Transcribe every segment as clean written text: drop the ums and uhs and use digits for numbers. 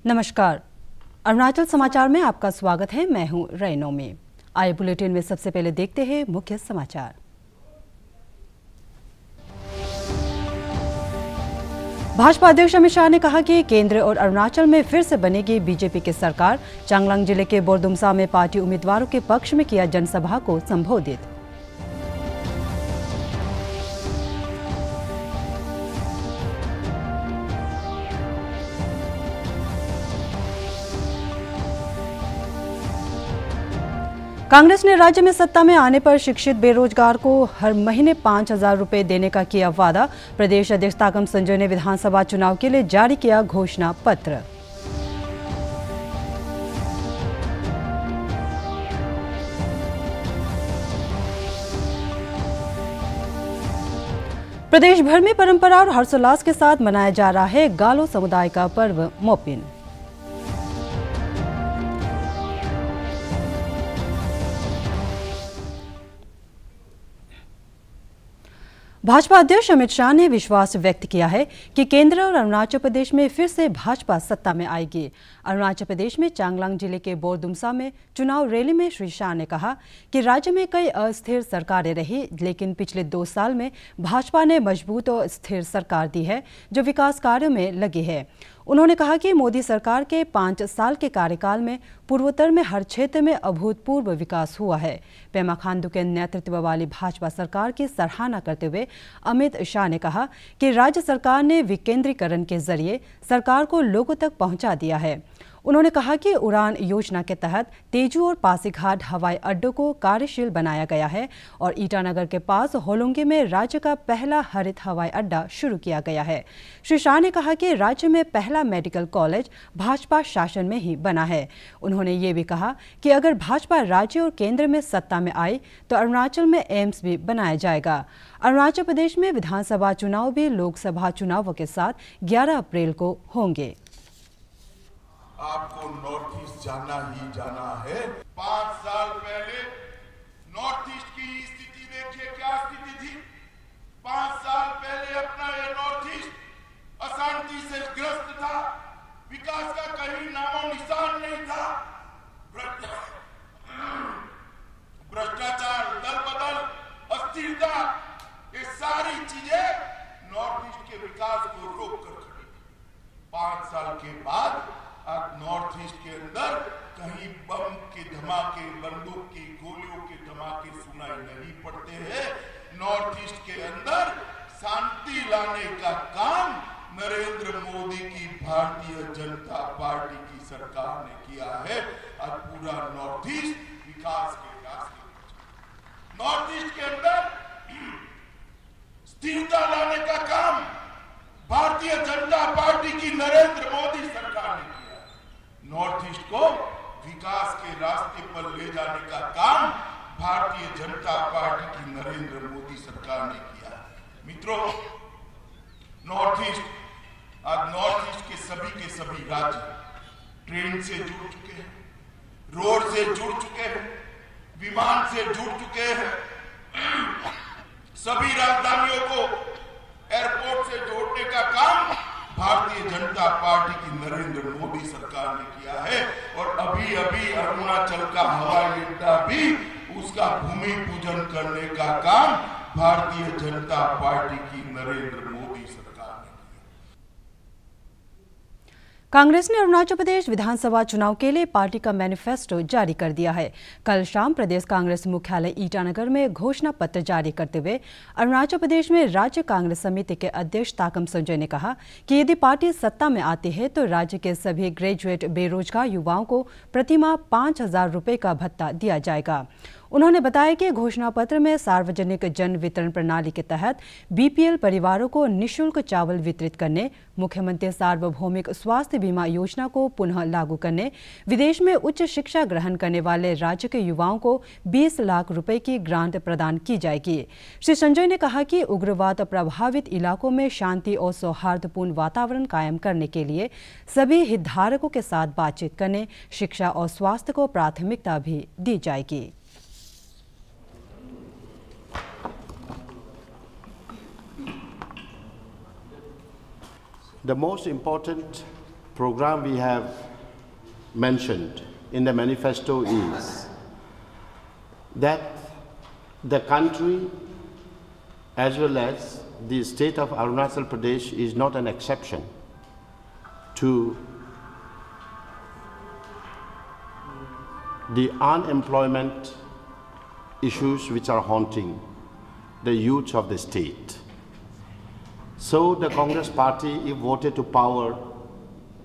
नमस्कार। अरुणाचल समाचार में आपका स्वागत है। मैं हूं रैनो में। आए बुलेटिन में सबसे पहले देखते हैं मुख्य समाचार। भाजपा अध्यक्ष अमित शाह ने कहा कि केंद्र और अरुणाचल में फिर से बनेगी बीजेपी की सरकार। चांगलांग जिले के बोरदुमसा में पार्टी उम्मीदवारों के पक्ष में किया जनसभा को संबोधित। कांग्रेस ने राज्य में सत्ता में आने पर शिक्षित बेरोजगार को हर महीने 5,000 रुपए देने का किया वादा। प्रदेश अध्यक्ष ताकम संजय ने विधानसभा चुनाव के लिए जारी किया घोषणा पत्र। प्रदेश भर में परंपरा और हर्षोल्लास के साथ मनाया जा रहा है गालो समुदाय का पर्व मोपिन। भाजपा अध्यक्ष अमित शाह ने विश्वास व्यक्त किया है कि केंद्र और अरुणाचल प्रदेश में फिर से भाजपा सत्ता में आएगी। अरुणाचल प्रदेश में चांगलांग जिले के बोरदुमसा में चुनाव रैली में श्री शाह ने कहा कि राज्य में कई अस्थिर सरकारें रही, लेकिन पिछले 2 साल में भाजपा ने मजबूत और स्थिर सरकार दी है जो विकास कार्यों में लगी है। उन्होंने कहा कि मोदी सरकार के 5 साल के कार्यकाल में पूर्वोत्तर में हर क्षेत्र में अभूतपूर्व विकास हुआ है। पेमा खांडू के नेतृत्व वाली भाजपा सरकार की सराहना करते हुए अमित शाह ने कहा कि राज्य सरकार ने विकेंद्रीकरण के जरिए सरकार को लोगों तक पहुंचा दिया है। उन्होंने कहा कि उड़ान योजना के तहत तेजू और पासीघाट हवाई अड्डों को कार्यशील बनाया गया है और ईटानगर के पास होलोंगी में राज्य का पहला हरित हवाई अड्डा शुरू किया गया है। श्री शाह ने कहा कि राज्य में पहला मेडिकल कॉलेज भाजपा शासन में ही बना है। उन्होंने ये भी कहा कि अगर भाजपा राज्य और केंद्र में सत्ता में आई तो अरुणाचल में एम्स भी बनाया जाएगा। अरुणाचल प्रदेश में विधानसभा चुनाव भी लोकसभा चुनावों के साथ 11 अप्रैल को होंगे। आपको नॉर्थ ईस्ट जाना ही जाना है। 5 साल पहले नॉर्थ ईस्ट की स्थिति देखिए, क्या स्थिति थी। 5 साल पहले अपना ये नॉर्थ ईस्ट अशांति से ग्रस्त था, विकास का कहीं नामो निशान नहीं था। भ्रष्टाचार, दल बदल, अस्थिरता, ये सारी चीजें नॉर्थ ईस्ट के विकास को रोक कर खड़ी थी। 5 साल के बाद आज नॉर्थ ईस्ट के अंदर कहीं बम के धमाके, बंदूक की गोलियों के धमाके सुनाई नहीं पड़ते हैं। नॉर्थ ईस्ट के अंदर शांति लाने का काम नरेंद्र मोदी की भारतीय जनता पार्टी की सरकार ने किया है। आज पूरा नॉर्थ ईस्ट विकास के रास्ते पर। नॉर्थ ईस्ट के अंदर स्थिरता लाने का काम भारतीय जनता पार्टी की नरेंद्र मोदी सरकार ने किया। नॉर्थ ईस्ट को विकास के रास्ते पर ले जाने का काम भारतीय जनता पार्टी की नरेंद्र मोदी सरकार ने किया। मित्रों, नॉर्थ ईस्ट के सभी राज्य ट्रेन से जुड़ चुके हैं, रोड से जुड़ चुके हैं, विमान से जुड़ चुके हैं। सभी राजधानियों को एयरपोर्ट से जोड़ने का काम भारतीय जनता पार्टी की नरेंद्र मोदी सरकार ने किया है। और अभी अरुणाचल का हवाई अड्डा भी उसका भूमि पूजन करने का काम भारतीय जनता पार्टी की नरेंद्र मोदी सरकार ने किया। कांग्रेस ने अरुणाचल प्रदेश विधानसभा चुनाव के लिए पार्टी का मैनिफेस्टो जारी कर दिया है। कल शाम प्रदेश कांग्रेस मुख्यालय ईटानगर में घोषणा पत्र जारी करते हुए अरुणाचल प्रदेश में राज्य कांग्रेस समिति के अध्यक्ष ताकम संजय ने कहा कि यदि पार्टी सत्ता में आती है तो राज्य के सभी ग्रेजुएट बेरोजगार युवाओं को प्रतिमाह 5,000 रुपए का भत्ता दिया जाएगा। उन्होंने बताया कि घोषणा पत्र में सार्वजनिक जन वितरण प्रणाली के तहत बीपीएल परिवारों को निःशुल्क चावल वितरित करने, मुख्यमंत्री सार्वभौमिक स्वास्थ्य बीमा योजना को पुनः लागू करने, विदेश में उच्च शिक्षा ग्रहण करने वाले राज्य के युवाओं को 20 लाख रुपए की ग्रांट प्रदान की जाएगी। श्री संजय ने कहा कि उग्रवाद प्रभावित इलाकों में शांति और सौहार्दपूर्ण वातावरण कायम करने के लिए सभी हितधारकों के साथ बातचीत करने, शिक्षा और स्वास्थ्य को प्राथमिकता भी दी जाएगी। The most important program we have mentioned in the manifesto is that the country as well as the state of Arunachal Pradesh is not an exception to the unemployment issues which are haunting the youth of the state. So the Congress party, if voted to power,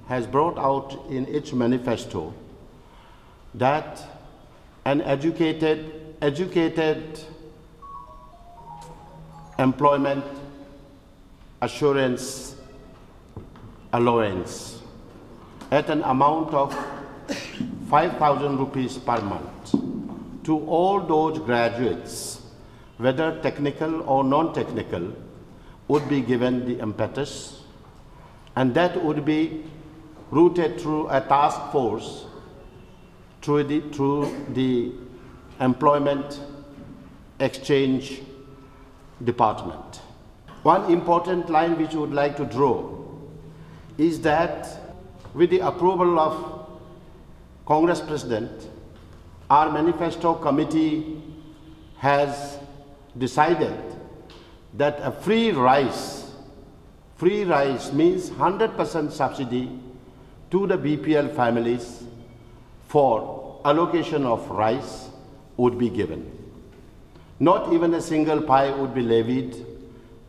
has brought out in its manifesto that an educated employment assurance allowance at an amount of 5,000 rupees per month to all those graduates, whether technical or non-technical, would be given the impetus, and that would be routed through a task force through the employment exchange department. One important line which we would like to draw is that with the approval of Congress President, our manifesto committee has decided that a free rice means 100% subsidy to the BPL families for allocation of rice would be given. Not even a single pie would be levied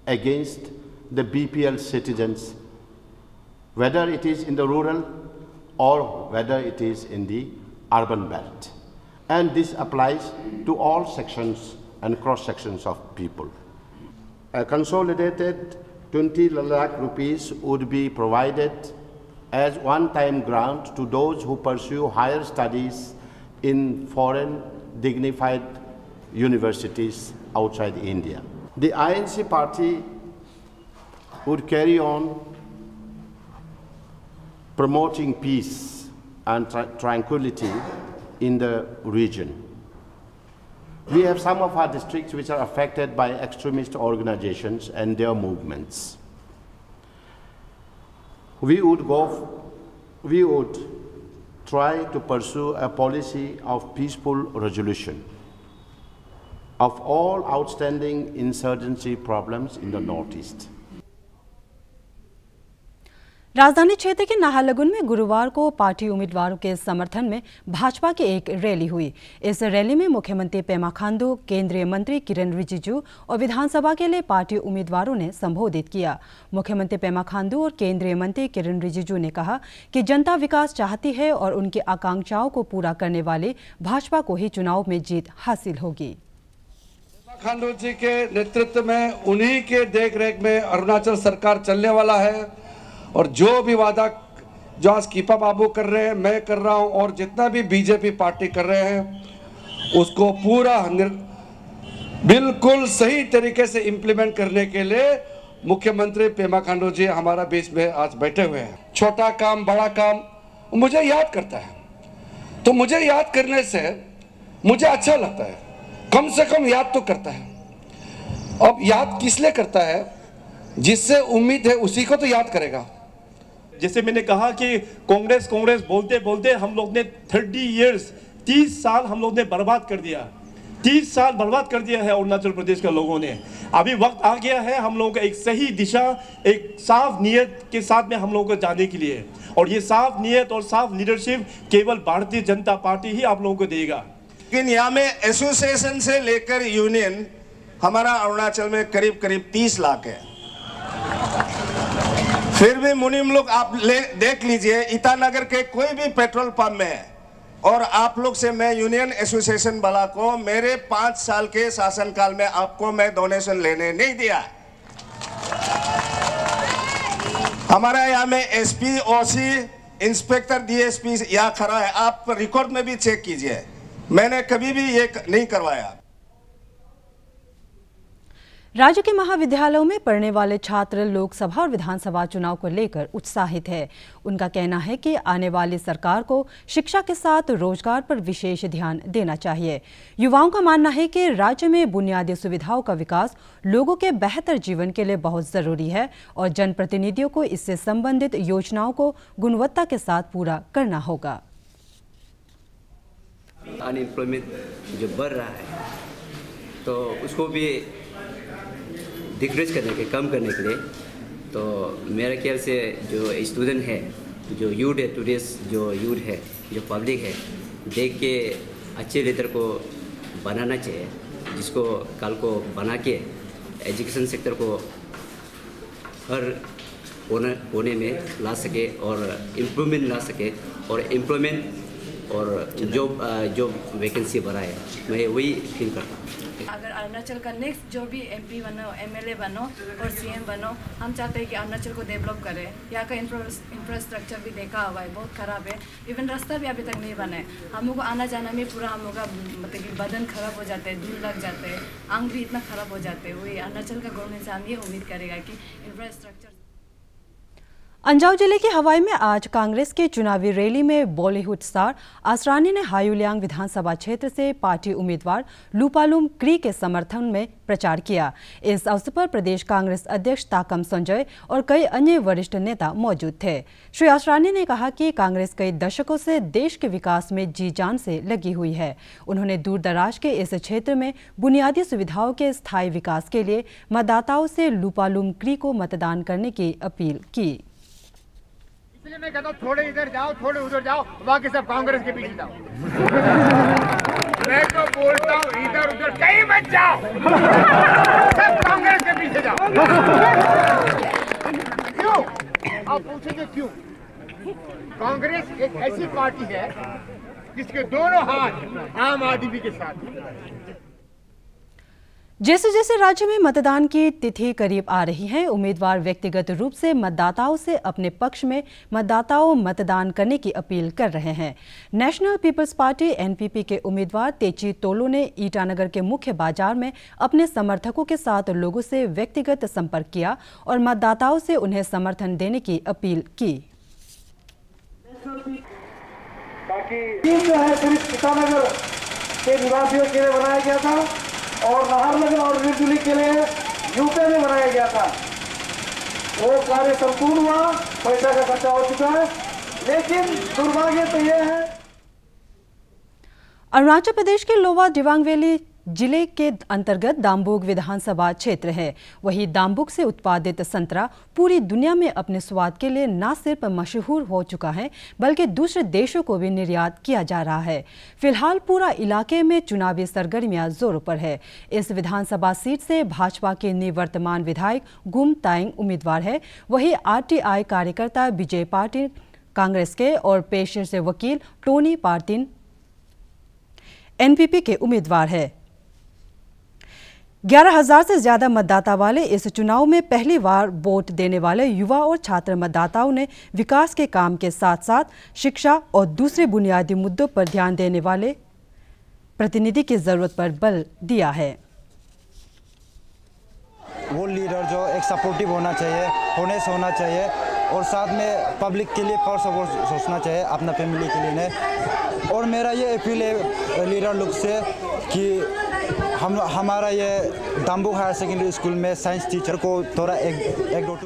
against the BPL citizens, whether it is in the rural or whether it is in the urban belt. And this applies to all sections and cross-sections of people. A consolidated 20 lakh rupees would be provided as one-time grant to those who pursue higher studies in foreign dignified universities outside India. The INC party would carry on promoting peace and tranquility in the region. We have some of our districts which are affected by extremist organizations and their movements. We would try to pursue a policy of peaceful resolution of all outstanding insurgency problems in the Northeast. राजधानी क्षेत्र के नाहरलगुन में गुरुवार को party उम्मीदवारों के समर्थन में भाजपा की एक रैली हुई। इस रैली में मुख्यमंत्री पेमा खांडू, केंद्रीय मंत्री किरेन रिजिजू और विधानसभा के लिए पार्टी उम्मीदवारों ने संबोधित किया। मुख्यमंत्री पेमा खांडू और केंद्रीय मंत्री किरेन रिजिजू ने कहा कि जनता विकास चाहती है और उनकी आकांक्षाओं को पूरा करने वाले भाजपा को ही चुनाव में जीत हासिल होगी। खांडू जी के नेतृत्व में, उन्हीं के देखरेख में अरुणाचल सरकार चलने वाला है और जो भी वादा जो आज कीपा बाबू कर रहे हैं, मैं कर रहा हूं और जितना भी बीजेपी पार्टी कर रहे हैं उसको पूरा बिल्कुल सही तरीके से इंप्लीमेंट करने के लिए मुख्यमंत्री पेमा खांडू जी हमारा बीच में आज बैठे हुए हैं। छोटा काम बड़ा काम मुझे याद करता है, तो मुझे याद करने से मुझे अच्छा लगता है, कम से कम याद तो करता है। अब याद किस लिए करता है? जिससे उम्मीद है उसी को तो याद करेगा। जैसे मैंने कहा कि कांग्रेस बोलते बोलते हम लोग ने 30 साल हम लोग ने बर्बाद कर दिया। 30 साल बर्बाद कर दिया है अरुणाचल प्रदेश के लोगों ने। अभी वक्त आ गया है हम लोगों का एक सही दिशा, एक साफ नियत के साथ में हम लोगों को जाने के लिए, और ये साफ नियत और साफ लीडरशिप केवल भारतीय जनता पार्टी ही आप लोगों को देगा। लेकिन यहाँ में एसोसिएशन से लेकर यूनियन हमारा अरुणाचल में करीब 30 लाख है। फिर भी मुनीम लोग आप देख लीजिए, ईटानगर के कोई भी पेट्रोल पंप में, और आप लोग से मैं यूनियन एसोसिएशन वाला को मेरे 5 साल के शासनकाल में आपको मैं डोनेशन लेने नहीं दिया। हमारा यहाँ में एसपी, ओसी, इंस्पेक्टर, डीएसपी यहाँ खड़ा है, आप रिकॉर्ड में भी चेक कीजिए, मैंने कभी भी ये नहीं करवाया। राज्य के महाविद्यालयों में पढ़ने वाले छात्र लोकसभा और विधानसभा चुनाव को लेकर उत्साहित है। उनका कहना है कि आने वाली सरकार को शिक्षा के साथ रोजगार पर विशेष ध्यान देना चाहिए। युवाओं का मानना है कि राज्य में बुनियादी सुविधाओं का विकास लोगों के बेहतर जीवन के लिए बहुत जरूरी है और जनप्रतिनिधियों को इससे संबंधित योजनाओं को गुणवत्ता के साथ पूरा करना होगा। अनएम्प्लॉयमेंट जो बढ़ रहा है तो उसको भी डिक्रीज करने के कम करने के लिए तो मेरे ख्याल से जो स्टूडेंट है, जो यूथ है, टुडेस जो यूथ है, जो पब्लिक है, देख के अच्छे लीडर को बनाना चाहिए, जिसको कल को बना के एजुकेशन सेक्टर को हर कोने में ला सके और इम्प्रूवमेंट ला सके और एम्प्लॉयमेंट और जॉब वैकेंसी बढ़ाए। मैं वही फील करता हूँ। अगर अरुणाचल का नेक्स्ट जो भी MP बनो, MLA बनो और CM बनो, हम चाहते हैं कि अरुणाचल को डेवलप करें। यहाँ का इंफ्रास्ट्रक्चर भी देखा हुआ है, बहुत ख़राब है। इवन रास्ता भी अभी तक नहीं बना है। हम लोग को आना जाना में पूरा हम लोग का मतलब कि बदन खराब हो जाते हैं, धूल लग जाते हैं, आंख भी इतना ख़राब हो जाते हैं। वही अरुणाचल का गवर्नमेंट से हम ये उम्मीद करेगा कि इंफ्रास्ट्रक्चर। अंजाव जिले के हवाई में आज कांग्रेस के चुनावी रैली में बॉलीवुड स्टार आसरानी ने हायुलियांग विधानसभा क्षेत्र से पार्टी उम्मीदवार लुपालुम क्री के समर्थन में प्रचार किया। इस अवसर पर प्रदेश कांग्रेस अध्यक्ष ताकम संजय और कई अन्य वरिष्ठ नेता मौजूद थे। श्री आसरानी ने कहा कि कांग्रेस कई दशकों से देश के विकास में जी जान से लगी हुई है। उन्होंने दूर दराज के इस क्षेत्र में बुनियादी सुविधाओं के स्थायी विकास के लिए मतदाताओं से लुपालुम क्री को मतदान करने की अपील की। इसलिए मैं कहता हूँ थोड़े इधर जाओ, थोड़े उधर जाओ, बाकी सब कांग्रेस के पीछे जाओ। मैं तो बोलता हूँ इधर उधर कहीं मत जाओ, सब कांग्रेस के पीछे जाओ। क्यों? आप पूछेंगे क्यों? कांग्रेस एक ऐसी पार्टी है जिसके दोनों हाथ आम आदमी के साथ। जैसे जैसे राज्य में मतदान की तिथि करीब आ रही है, उम्मीदवार व्यक्तिगत रूप से मतदाताओं से अपने पक्ष में मतदान करने की अपील कर रहे हैं। नेशनल पीपल्स पार्टी NPP के उम्मीदवार तेची तोलो ने ईटानगर के मुख्य बाजार में अपने समर्थकों के साथ लोगों से व्यक्तिगत संपर्क किया और मतदाताओं से उन्हें समर्थन देने की अपील की। जो है सिर्फ ईटानगर के निवासियों के लिए बनाया गया था और नाहरलगुन और निर्जुली के लिए यूपी में बनाया गया था। वो कार्य संपूर्ण हुआ, पैसा का खर्चा हो चुका है, लेकिन दुर्भाग्य तो यह है। अरुणाचल प्रदेश के लोअर दिबांग वैली जिले के अंतर्गत दाम्बुक विधानसभा क्षेत्र है। वहीं दाम्बुक से उत्पादित संतरा पूरी दुनिया में अपने स्वाद के लिए न सिर्फ मशहूर हो चुका है, बल्कि दूसरे देशों को भी निर्यात किया जा रहा है। फिलहाल पूरा इलाके में चुनावी सरगर्मियां जोरों पर है। इस विधानसभा सीट से भाजपा के निवर्तमान विधायक गुम तायंग उम्मीदवार है। वहीं RTI कार्यकर्ता विजय पाटिल कांग्रेस के और पेशे से वकील टोनी पार्टिन NPP के उम्मीदवार है। 11,000 से ज्यादा मतदाता वाले इस चुनाव में पहली बार वोट देने वाले युवा और छात्र मतदाताओं ने विकास के काम के साथ साथ शिक्षा और दूसरे बुनियादी मुद्दों पर ध्यान देने वाले प्रतिनिधि की जरूरत पर बल दिया है। वो लीडर जो एक सपोर्टिव होना चाहिए, होनेस्ट होना चाहिए और साथ में पब्लिक के लिए फर्स्ट ऑफ ऑल सोचना चाहिए, अपना फैमिली के लिए नहीं। और मेरा ये अपील है लीडर लोग से कि हमारा ये दाम्बुक हायर सेकेंडरी स्कूल में साइंस टीचर को थोड़ा एक दो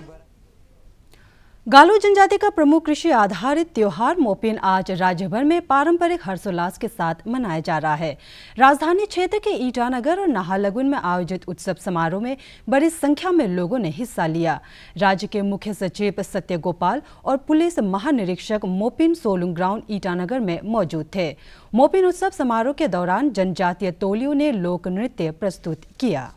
गालो जनजाति का प्रमुख कृषि आधारित त्योहार मोपिन आज राज्य भर में पारंपरिक हर्षोल्लास के साथ मनाया जा रहा है। राजधानी क्षेत्र के ईटानगर और नाहरलगुन में आयोजित उत्सव समारोह में बड़ी संख्या में लोगों ने हिस्सा लिया। राज्य के मुख्य सचिव सत्य गोपाल और पुलिस महानिरीक्षक मोपिन सोलुंग ग्राउंड ईटानगर में मौजूद थे। मोपिन उत्सव समारोह के दौरान जनजातीय टोलियों ने लोक नृत्य प्रस्तुत किया।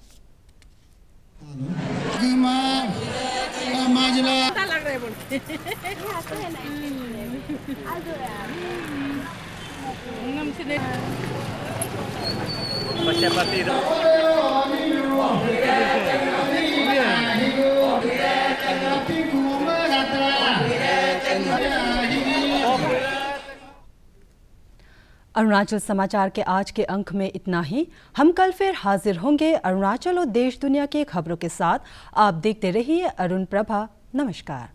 अरुणाचल समाचार के आज के अंक में इतना ही। हम कल फिर हाजिर होंगे अरुणाचल और देश दुनिया की खबरों के साथ। आप देखते रहिए अरुण प्रभा। नमस्कार।